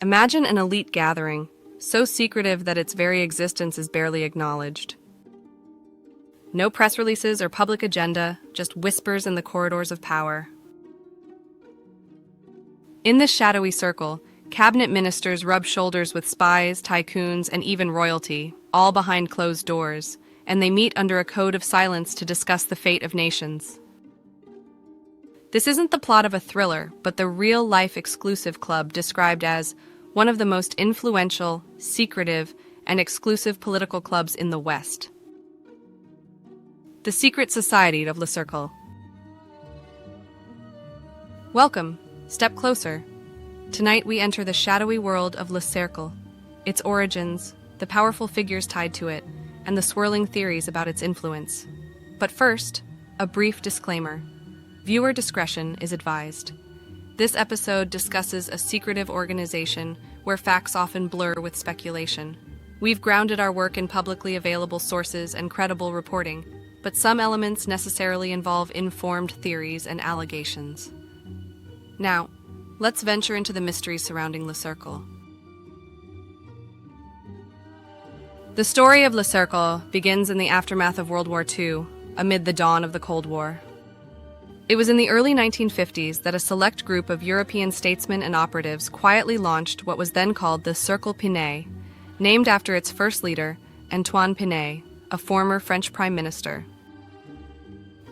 Imagine an elite gathering, so secretive that its very existence is barely acknowledged. No press releases or public agenda, just whispers in the corridors of power. In this shadowy circle, cabinet ministers rub shoulders with spies, tycoons, and even royalty, all behind closed doors, and they meet under a code of silence to discuss the fate of nations. This isn't the plot of a thriller, but the real-life exclusive club described as one of the most influential, secretive, and exclusive political clubs in the West. The Secret Society of Le Cercle. Welcome. Step closer. Tonight we enter the shadowy world of Le Cercle, its origins, the powerful figures tied to it, and the swirling theories about its influence. But first, a brief disclaimer. Viewer discretion is advised. This episode discusses a secretive organization where facts often blur with speculation. We've grounded our work in publicly available sources and credible reporting, but some elements necessarily involve informed theories and allegations. Now, let's venture into the mysteries surrounding Le Cercle. The story of Le Cercle begins in the aftermath of World War II, amid the dawn of the Cold War. It was in the early 1950s that a select group of European statesmen and operatives quietly launched what was then called the Cercle Pinay, named after its first leader, Antoine Pinay, a former French prime minister.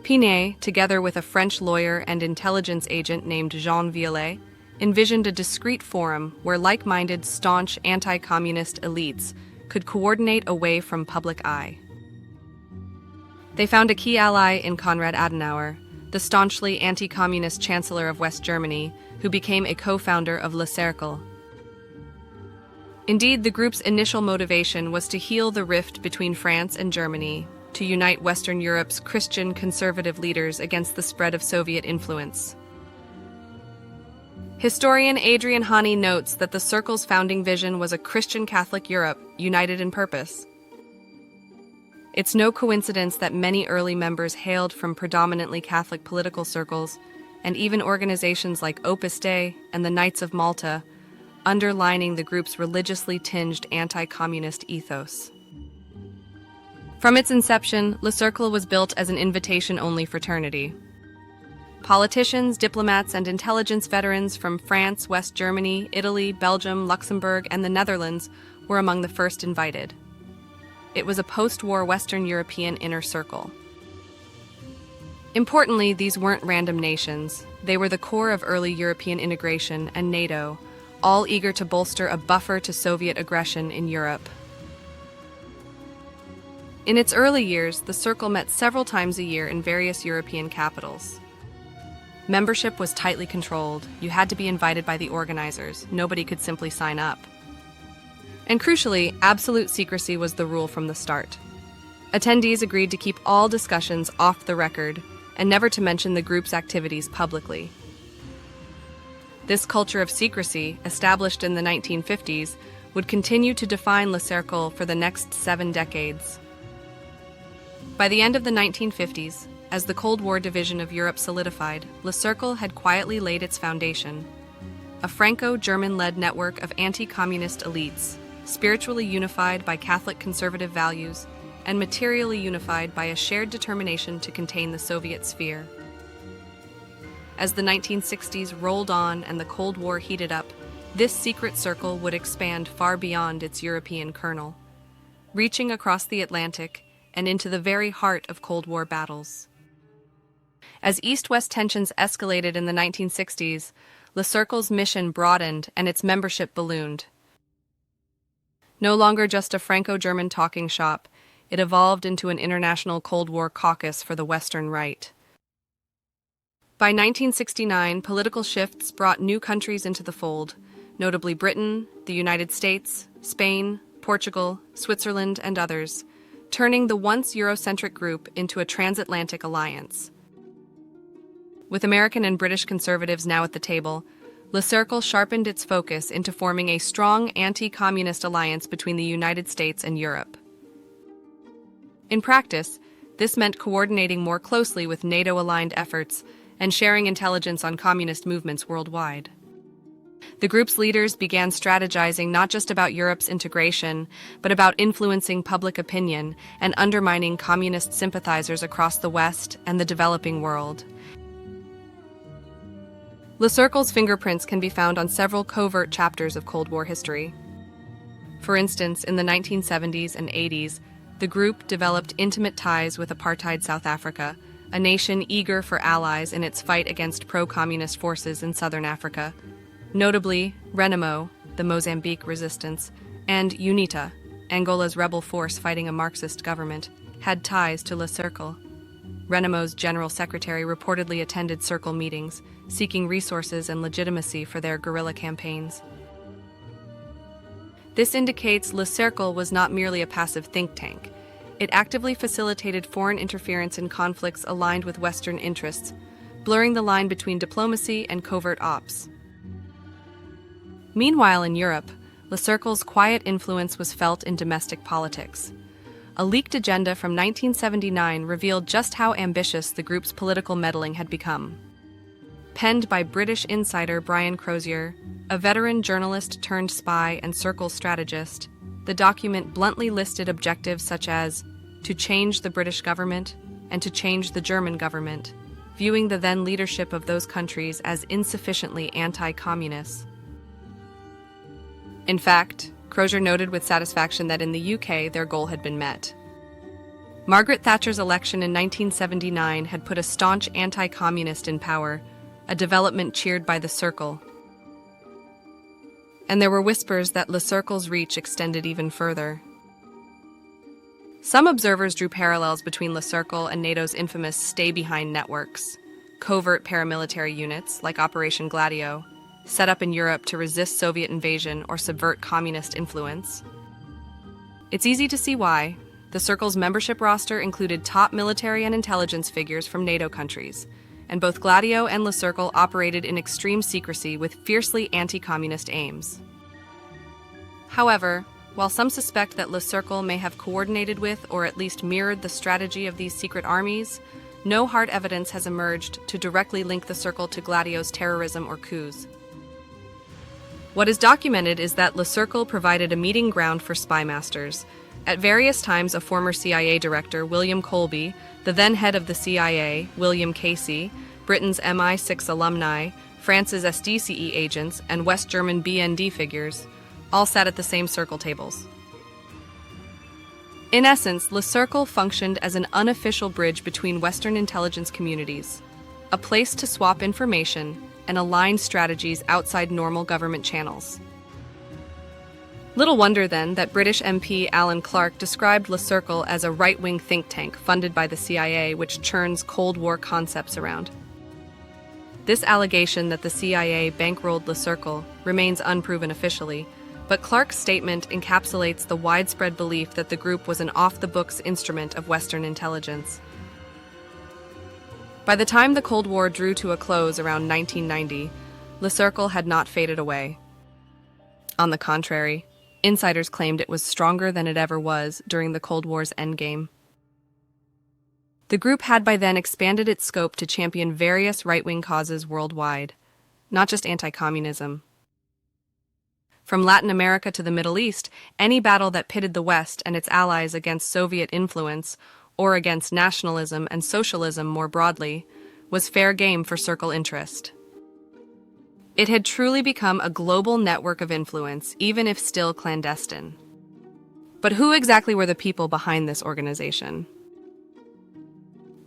Pinay, together with a French lawyer and intelligence agent named Jean Violet, envisioned a discreet forum where like-minded, staunch anti-communist elites could coordinate away from public eye. They found a key ally in Konrad Adenauer, the staunchly anti-communist chancellor of West Germany, who became a co-founder of Le Cercle. Indeed, the group's initial motivation was to heal the rift between France and Germany, to unite Western Europe's Christian conservative leaders against the spread of Soviet influence. Historian Adrian Hani notes that the Cercle's founding vision was a Christian Catholic Europe, united in purpose. It's no coincidence that many early members hailed from predominantly Catholic political circles, and even organizations like Opus Dei and the Knights of Malta, underlining the group's religiously tinged anti-communist ethos. From its inception, Le Cercle was built as an invitation-only fraternity. Politicians, diplomats, and intelligence veterans from France, West Germany, Italy, Belgium, Luxembourg, and the Netherlands were among the first invited. It was a post-war Western European inner circle. Importantly, these weren't random nations. They were the core of early European integration and NATO, all eager to bolster a buffer to Soviet aggression in Europe. In its early years, the Cercle met several times a year in various European capitals. Membership was tightly controlled. You had to be invited by the organizers. Nobody could simply sign up. And crucially, absolute secrecy was the rule from the start. Attendees agreed to keep all discussions off the record and never to mention the group's activities publicly. This culture of secrecy, established in the 1950s, would continue to define Le Cercle for the next 7 decades. By the end of the 1950s, as the Cold War division of Europe solidified, Le Cercle had quietly laid its foundation. A Franco-German-led network of anti-communist elites, spiritually unified by Catholic conservative values, and materially unified by a shared determination to contain the Soviet sphere. As the 1960s rolled on and the Cold War heated up, this secret circle would expand far beyond its European kernel, reaching across the Atlantic and into the very heart of Cold War battles. As East-West tensions escalated in the 1960s, Le Cercle's mission broadened and its membership ballooned. No longer just a Franco-German talking shop, it evolved into an international Cold War caucus for the Western right. By 1969, political shifts brought new countries into the fold, notably Britain, the United States, Spain, Portugal, Switzerland, and others, turning the once Eurocentric group into a transatlantic alliance. With American and British conservatives now at the table, Le Cercle sharpened its focus into forming a strong anti-communist alliance between the United States and Europe. In practice, this meant coordinating more closely with NATO-aligned efforts and sharing intelligence on communist movements worldwide. The group's leaders began strategizing not just about Europe's integration, but about influencing public opinion and undermining communist sympathizers across the West and the developing world. Le Cercle's fingerprints can be found on several covert chapters of Cold War history. For instance, in the 1970s and 80s, the group developed intimate ties with apartheid South Africa, a nation eager for allies in its fight against pro-communist forces in southern Africa. Notably, Renamo, the Mozambique resistance, and UNITA, Angola's rebel force fighting a Marxist government, had ties to Le Cercle. Renamo's general secretary reportedly attended Cercle meetings, seeking resources and legitimacy for their guerrilla campaigns. This indicates Le Cercle was not merely a passive think tank. It actively facilitated foreign interference in conflicts aligned with Western interests, blurring the line between diplomacy and covert ops. Meanwhile, in Europe, Le Cercle's quiet influence was felt in domestic politics. A leaked agenda from 1979 revealed just how ambitious the group's political meddling had become. Penned by British insider Brian Crozier, a veteran journalist turned spy and Cercle strategist, the document bluntly listed objectives such as to change the British government and to change the German government, viewing the then leadership of those countries as insufficiently anti-communist. In fact, Crozier noted with satisfaction that in the UK their goal had been met. Margaret Thatcher's election in 1979 had put a staunch anti-communist in power, a development cheered by the Cercle. And there were whispers that Le Cercle's reach extended even further. Some observers drew parallels between Le Cercle and NATO's infamous stay-behind networks, covert paramilitary units like Operation Gladio, set up in Europe to resist Soviet invasion or subvert communist influence. It's easy to see why. The Cercle's membership roster included top military and intelligence figures from NATO countries, and both Gladio and Le Cercle operated in extreme secrecy with fiercely anti-communist aims. However, while some suspect that Le Cercle may have coordinated with or at least mirrored the strategy of these secret armies, no hard evidence has emerged to directly link the Cercle to Gladio's terrorism or coups. What is documented is that Le Cercle provided a meeting ground for spy masters. At various times, a former CIA director, William Colby, the then head of the CIA, William Casey, Britain's MI6 alumni, France's SDCE agents, and West German BND figures, all sat at the same Cercle tables. In essence, Le Cercle functioned as an unofficial bridge between Western intelligence communities, a place to swap information and align strategies outside normal government channels. Little wonder, then, that British MP Alan Clark described Le Cercle as a right-wing think tank funded by the CIA which churns Cold War concepts around. This allegation that the CIA bankrolled Le Cercle remains unproven officially, but Clark's statement encapsulates the widespread belief that the group was an off-the-books instrument of Western intelligence. By the time the Cold War drew to a close around 1990, Le Cercle had not faded away. On the contrary, insiders claimed it was stronger than it ever was during the Cold War's endgame. The group had by then expanded its scope to champion various right-wing causes worldwide, not just anti-communism. From Latin America to the Middle East, any battle that pitted the West and its allies against Soviet influence or against nationalism and socialism more broadly, was fair game for Cercle interest. It had truly become a global network of influence, even if still clandestine. But who exactly were the people behind this organization?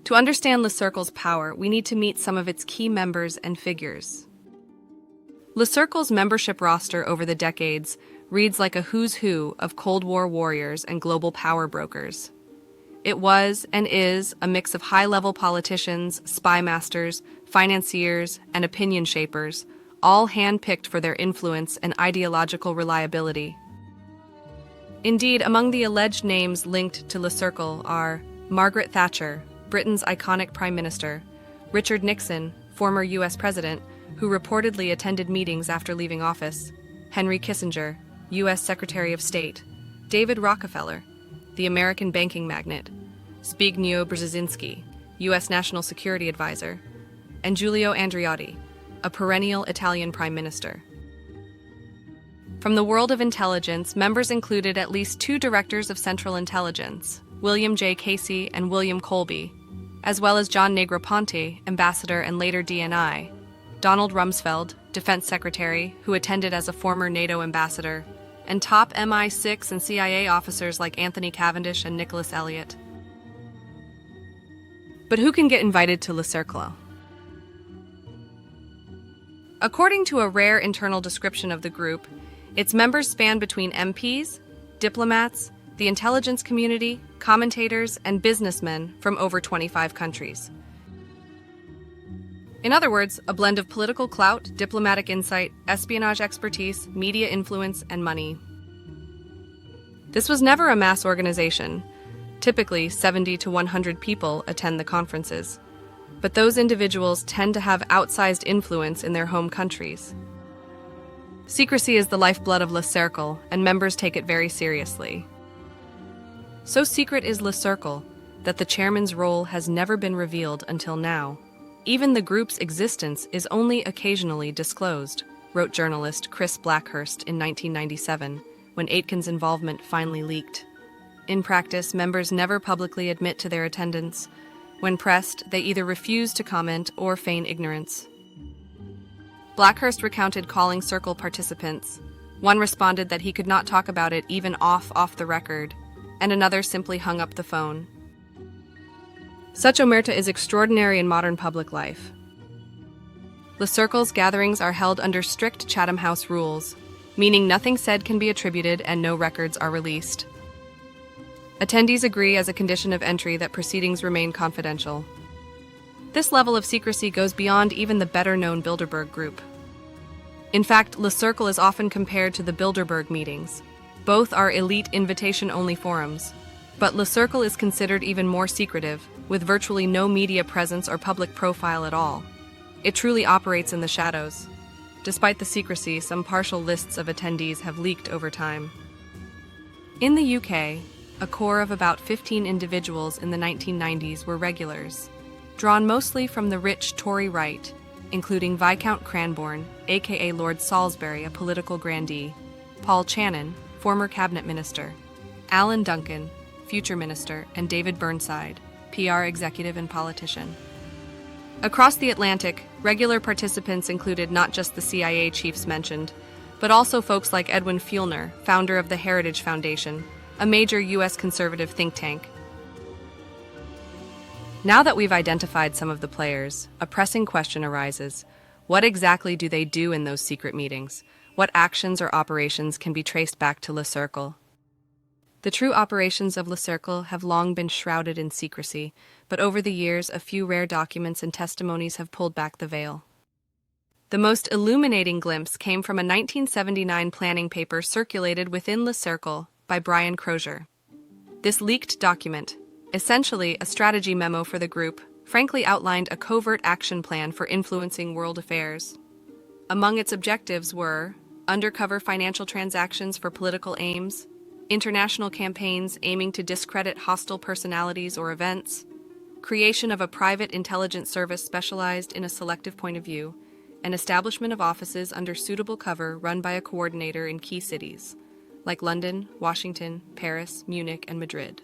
To understand Le Cercle's power, we need to meet some of its key members and figures. Le Cercle's membership roster over the decades reads like a who's who of Cold War warriors and global power brokers. It was and is a mix of high-level politicians, spy masters, financiers, and opinion shapers, all hand-picked for their influence and ideological reliability. Indeed, among the alleged names linked to Le Cercle are Margaret Thatcher, Britain's iconic Prime Minister, Richard Nixon, former U.S. President, who reportedly attended meetings after leaving office, Henry Kissinger, U.S. Secretary of State, David Rockefeller, the American banking magnate, Zbigniew Brzezinski, U.S. National Security Advisor, and Giulio Andreotti, a perennial Italian Prime Minister. From the world of intelligence, members included at least two directors of Central Intelligence, William J. Casey and William Colby, as well as John Negroponte, ambassador and later DNI, Donald Rumsfeld, defense secretary, who attended as a former NATO ambassador, and top MI6 and CIA officers like Anthony Cavendish and Nicholas Elliott. But who can get invited to Le Cercle? According to a rare internal description of the group, its members span between MPs, diplomats, the intelligence community, commentators, and businessmen from over 25 countries. In other words, a blend of political clout, diplomatic insight, espionage expertise, media influence, and money. This was never a mass organization. Typically, 70 to 100 people attend the conferences. But those individuals tend to have outsized influence in their home countries. Secrecy is the lifeblood of Le Cercle, and members take it very seriously. So secret is Le Cercle that the chairman's role has never been revealed until now. Even the group's existence is only occasionally disclosed, wrote journalist Chris Blackhurst in 1997, when Aitken's involvement finally leaked. In practice, members never publicly admit to their attendance. When pressed, they either refuse to comment or feign ignorance. Blackhurst recounted calling Cercle participants. One responded that he could not talk about it even off the record, and another simply hung up the phone. Such omerta is extraordinary in modern public life. Le Cercle's gatherings are held under strict Chatham House rules, meaning nothing said can be attributed and no records are released. Attendees agree as a condition of entry that proceedings remain confidential. This level of secrecy goes beyond even the better-known Bilderberg group. In fact, Le Cercle is often compared to the Bilderberg meetings. Both are elite invitation-only forums, but Le Cercle is considered even more secretive, with virtually no media presence or public profile at all. It truly operates in the shadows. Despite the secrecy, some partial lists of attendees have leaked over time. In the UK, a core of about 15 individuals in the 1990s were regulars, drawn mostly from the rich Tory right, including Viscount Cranborne, aka Lord Salisbury, a political grandee, Paul Channon, former cabinet minister, Alan Duncan, future minister, and David Burnside, PR executive and politician. Across the Atlantic, regular participants included not just the CIA chiefs mentioned, but also folks like Edwin Fielner, founder of the Heritage Foundation, a major U.S. conservative think tank. Now that we've identified some of the players, a pressing question arises. What exactly do they do in those secret meetings? What actions or operations can be traced back to Le Cercle? The true operations of Le Cercle have long been shrouded in secrecy, but over the years, a few rare documents and testimonies have pulled back the veil. The most illuminating glimpse came from a 1979 planning paper circulated within Le Cercle by Brian Crozier. This leaked document, essentially a strategy memo for the group, frankly outlined a covert action plan for influencing world affairs. Among its objectives were undercover financial transactions for political aims, international campaigns aiming to discredit hostile personalities or events, creation of a private intelligence service specialized in a selective point of view, and establishment of offices under suitable cover run by a coordinator in key cities, like London, Washington, Paris, Munich, and Madrid.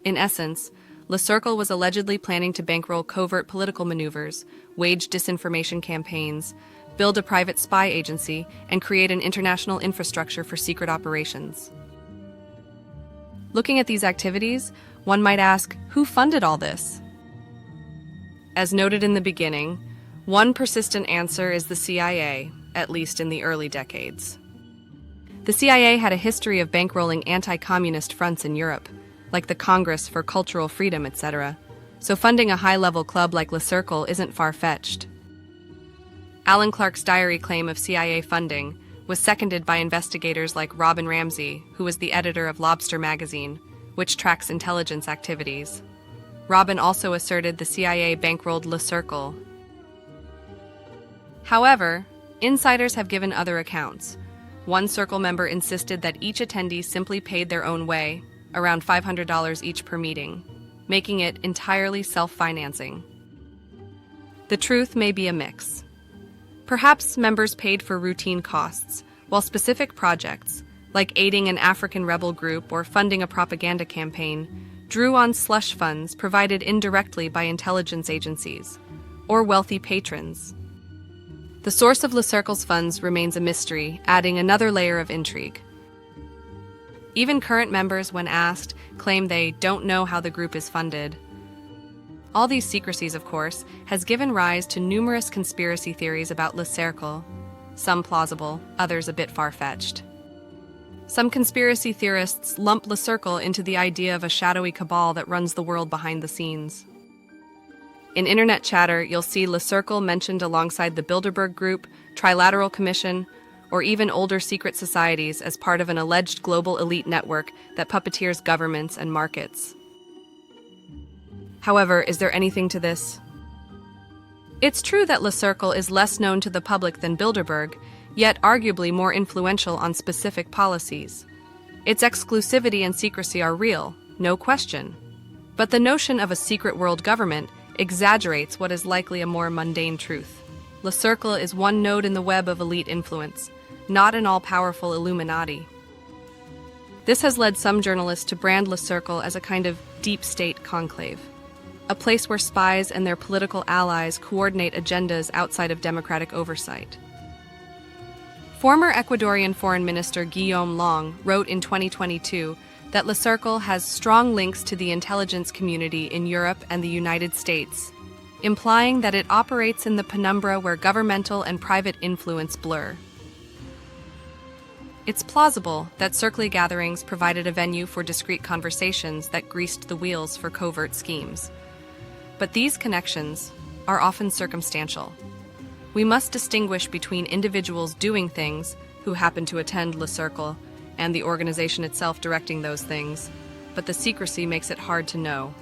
In essence, Le Cercle was allegedly planning to bankroll covert political maneuvers, wage disinformation campaigns, build a private spy agency, and create an international infrastructure for secret operations. Looking at these activities, one might ask, who funded all this? As noted in the beginning, one persistent answer is the CIA, at least in the early decades. The CIA had a history of bankrolling anti-communist fronts in Europe, like the Congress for Cultural Freedom, etc., so funding a high-level club like Le Cercle isn't far-fetched. Alan Clark's diary claim of CIA funding was seconded by investigators like Robin Ramsey, who was the editor of Lobster magazine, which tracks intelligence activities. Robin also asserted the CIA bankrolled Le Cercle. However, insiders have given other accounts. One Cercle member insisted that each attendee simply paid their own way, around $500 each per meeting, making it entirely self-financing. The truth may be a mix. Perhaps members paid for routine costs, while specific projects, like aiding an African rebel group or funding a propaganda campaign, drew on slush funds provided indirectly by intelligence agencies or wealthy patrons. The source of Le Cercle's funds remains a mystery, adding another layer of intrigue. Even current members, when asked, claim they don't know how the group is funded. All these secrecies, of course, has given rise to numerous conspiracy theories about Le Cercle, some plausible, others a bit far-fetched. Some conspiracy theorists lump Le Cercle into the idea of a shadowy cabal that runs the world behind the scenes. In internet chatter, you'll see Le Cercle mentioned alongside the Bilderberg Group, Trilateral Commission, or even older secret societies as part of an alleged global elite network that puppeteers governments and markets. However, is there anything to this? It's true that Le Cercle is less known to the public than Bilderberg, yet arguably more influential on specific policies. Its exclusivity and secrecy are real, no question. But the notion of a secret world government exaggerates what is likely a more mundane truth. Le Cercle is one node in the web of elite influence, not an all-powerful Illuminati. This has led some journalists to brand Le Cercle as a kind of deep state conclave, a place where spies and their political allies coordinate agendas outside of democratic oversight. Former Ecuadorian Foreign Minister Guillaume Long wrote in 2022 that Le Cercle has strong links to the intelligence community in Europe and the United States, implying that it operates in the penumbra where governmental and private influence blur. It's plausible that Cercle gatherings provided a venue for discreet conversations that greased the wheels for covert schemes. But these connections are often circumstantial. We must distinguish between individuals doing things who happen to attend Le Cercle and the organization itself directing those things, but the secrecy makes it hard to know.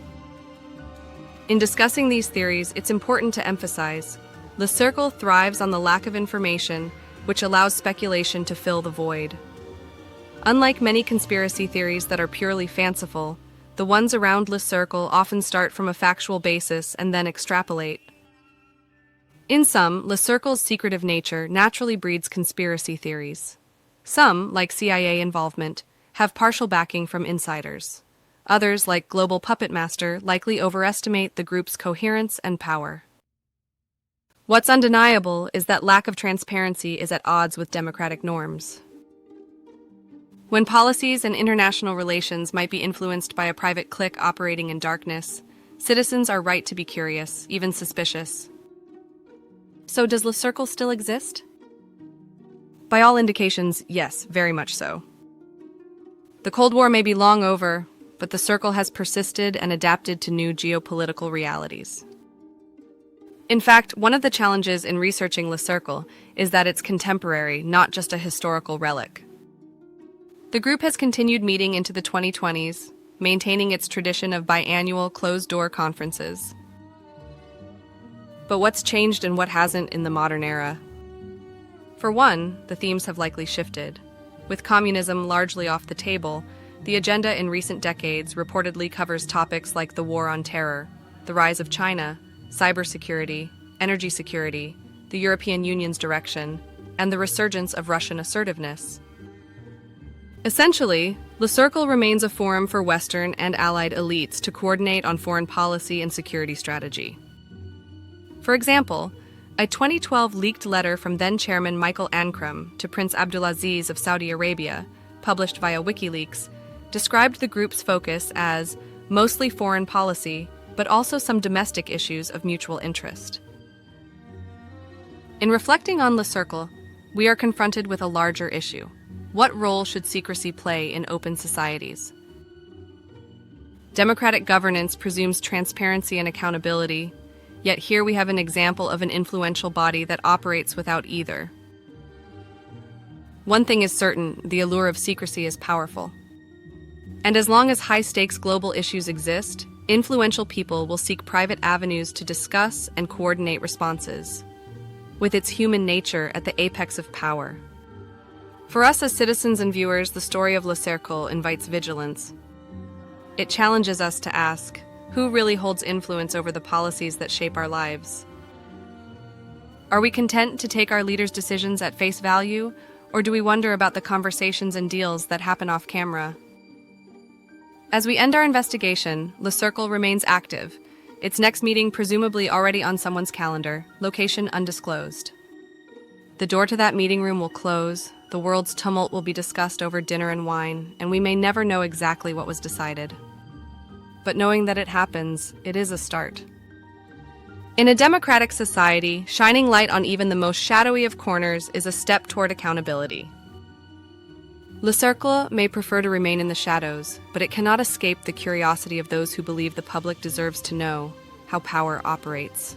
In discussing these theories, it's important to emphasize Le Cercle thrives on the lack of information, which allows speculation to fill the void. Unlike many conspiracy theories that are purely fanciful, the ones around Le Cercle often start from a factual basis and then extrapolate. In sum, Le Cercle's secretive nature naturally breeds conspiracy theories. Some, like CIA involvement, have partial backing from insiders. Others, like Global Puppet Master, likely overestimate the group's coherence and power. What's undeniable is that lack of transparency is at odds with democratic norms. When policies and international relations might be influenced by a private clique operating in darkness, citizens are right to be curious, even suspicious. So does Le Cercle still exist? By all indications, yes, very much so. The Cold War may be long over, but the Cercle has persisted and adapted to new geopolitical realities. In fact, one of the challenges in researching Le Cercle is that it's contemporary, not just a historical relic. The group has continued meeting into the 2020s, maintaining its tradition of biannual closed-door conferences. But what's changed and what hasn't in the modern era? For one, the themes have likely shifted. With communism largely off the table, the agenda in recent decades reportedly covers topics like the war on terror, the rise of China, cybersecurity, energy security, the European Union's direction, and the resurgence of Russian assertiveness. Essentially, Le Cercle remains a forum for Western and allied elites to coordinate on foreign policy and security strategy. For example, a 2012 leaked letter from then-chairman Michael Ancram to Prince Abdulaziz of Saudi Arabia, published via WikiLeaks, described the group's focus as mostly foreign policy, but also some domestic issues of mutual interest. In reflecting on Le Cercle, we are confronted with a larger issue. What role should secrecy play in open societies? Democratic governance presumes transparency and accountability, yet here we have an example of an influential body that operates without either. One thing is certain, the allure of secrecy is powerful. And as long as high-stakes global issues exist, influential people will seek private avenues to discuss and coordinate responses, with its human nature at the apex of power. For us as citizens and viewers, the story of Le Cercle invites vigilance. It challenges us to ask, who really holds influence over the policies that shape our lives? Are we content to take our leaders' decisions at face value, or do we wonder about the conversations and deals that happen off camera? As we end our investigation, Le Cercle remains active, its next meeting presumably already on someone's calendar, location undisclosed. The door to that meeting room will close, the world's tumult will be discussed over dinner and wine, and we may never know exactly what was decided. But knowing that it happens, it is a start. In a democratic society, shining light on even the most shadowy of corners is a step toward accountability. Le Cercle may prefer to remain in the shadows, but it cannot escape the curiosity of those who believe the public deserves to know how power operates.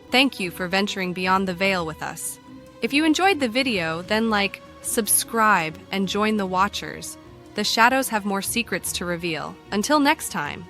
Thank you for venturing beyond the veil with us. If you enjoyed the video, then like, subscribe, and join the watchers. The shadows have more secrets to reveal. Until next time.